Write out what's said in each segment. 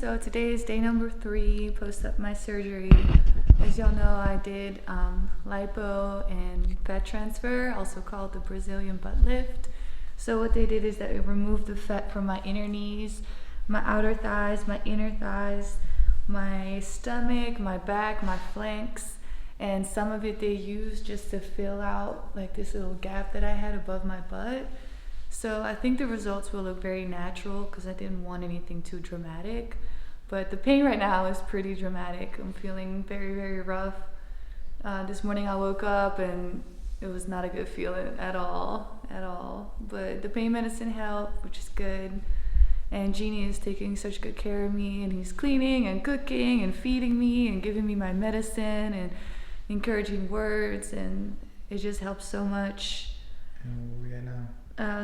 So today is day number 3 post-op my surgery. As y'all know, I did lipo and fat transfer, also called the Brazilian butt lift. So what they did is that it removed the fat from my inner knees, my outer thighs, my inner thighs, my stomach, my back, my flanks, and some of it they used just to fill out like this little gap that I had above my butt. So I think the results will look very natural because I didn't want anything too dramatic. But the pain right now is pretty dramatic. I'm feeling very, very rough. This morning I woke up and it was not a good feeling at all. But the pain medicine helped, which is good. And Jeannie is taking such good care of me, and he's cleaning and cooking and feeding me and giving me my medicine and encouraging words, and it just helps so much. And where we at now?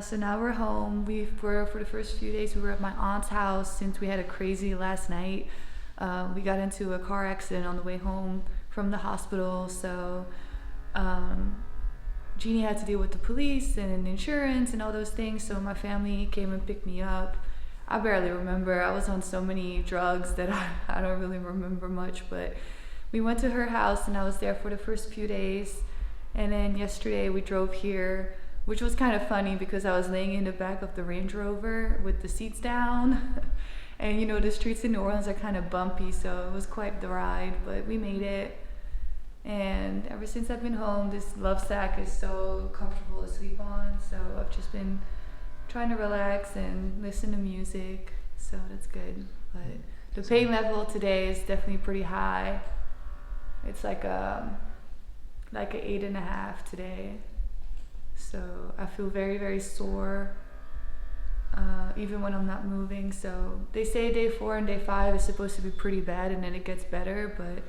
So now we're home. For the first few days we were at my aunt's house since we had a crazy last night. We got into a car accident on the way home from the hospital, so Jeannie had to deal with the police and insurance and all those things, so my family came and picked me up. I barely remember. I was on so many drugs that I don't really remember much, but we went to her house and I was there for the first few days, and then yesterday we drove here, which was kind of funny because I was laying in the back of the Range Rover with the seats down. And you know, the streets in New Orleans are kind of bumpy, so it was quite the ride, but we made it. And ever since I've been home, this love sack is so comfortable to sleep on, so I've just been trying to relax and listen to music, so that's good. But the pain level today is definitely pretty high. It's like a 8.5 today. So I feel very, very sore, even when I'm not moving. So they say day 4 and day 5 is supposed to be pretty bad and then it gets better, but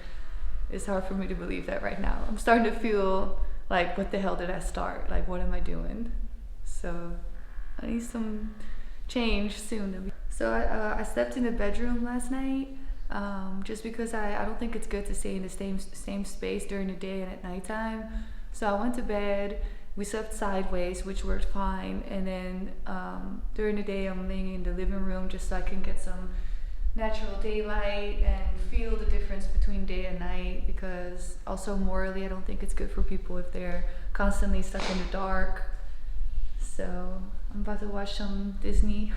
it's hard for me to believe that right now. I'm starting to feel like, what the hell did I start? Like, what am I doing? So I need some change soon. So I slept in the bedroom last night, just because I don't think it's good to stay in the same space during the day and at nighttime. So I went to bed. We slept sideways, which worked fine, and then during the day I'm laying in the living room just so I can get some natural daylight and feel the difference between day and night, because also morally I don't think it's good for people if they're constantly stuck in the dark. So I'm about to watch some Disney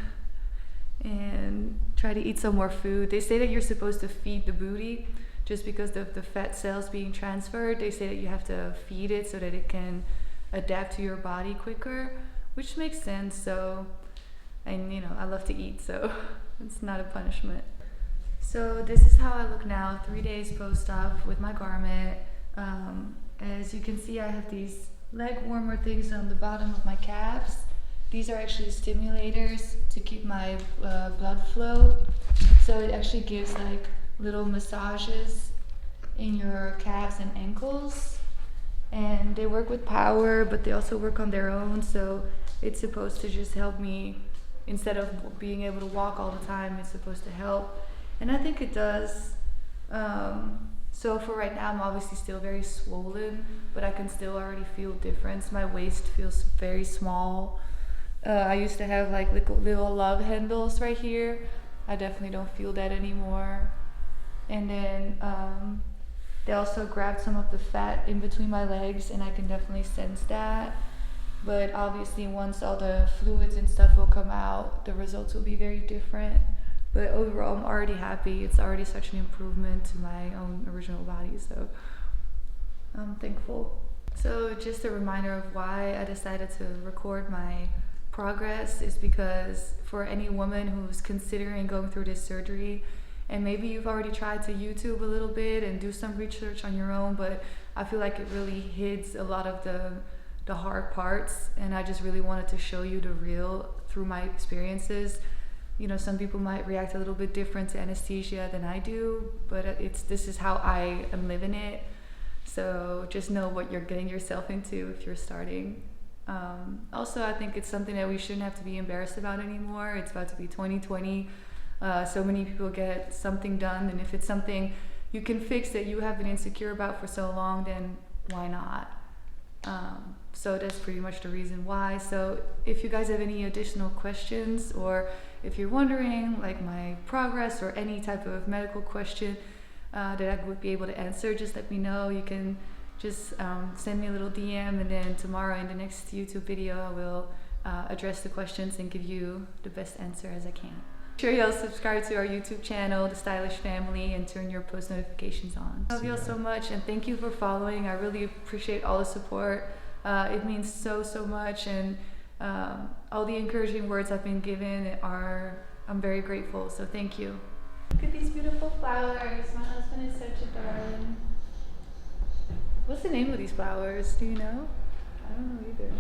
and try to eat some more food. They say that you're supposed to feed the booty just because of the fat cells being transferred. They say that you have to feed it so that it can adapt to your body quicker, which makes sense. So, and you know, I love to eat, so it's not a punishment. So this is how I look now, 3 days post-op with my garment. As you can see, I have these leg warmer things on the bottom of my calves. These are actually stimulators to keep my blood flow. So it actually gives like little massages in your calves and ankles. And they work with power, but they also work on their own, so it's supposed to just help me. Instead of being able to walk all the time, it's supposed to help, and I think it does. So for right now, I'm obviously still very swollen, but I can still already feel difference. My waist feels very small. I used to have like little love handles right here. I definitely don't feel that anymore. And then they also grabbed some of the fat in between my legs, and I can definitely sense that. But obviously once all the fluids and stuff will come out, the results will be very different. But overall, I'm already happy. It's already such an improvement to my own original body, so I'm thankful. So just a reminder of why I decided to record my progress is because for any woman who's considering going through this surgery, and maybe you've already tried to YouTube a little bit and do some research on your own, but I feel like it really hits a lot of the hard parts, and I just really wanted to show you the real through my experiences. You know, some people might react a little bit different to anesthesia than I do, but this is how I am living it. So just know what you're getting yourself into if you're starting. Also, I think it's something that we shouldn't have to be embarrassed about anymore. It's about to be 2020. So many people get something done, and if it's something you can fix that you have been insecure about for so long, then why not? So that's pretty much the reason why. So if you guys have any additional questions or if you're wondering like my progress or any type of medical question that I would be able to answer, just let me know. You can just send me a little DM, and then tomorrow in the next YouTube video I will address the questions and give you the best answer as I can. Make sure y'all subscribe to our YouTube channel, The Stylish Family, and turn your post notifications on. I love y'all so much, and thank you for following. I really appreciate all the support. It means so much, and all the encouraging words I've been given I'm very grateful, so thank you. Look at these beautiful flowers. My husband is such a darling. What's the name of these flowers? Do you know? I don't know either.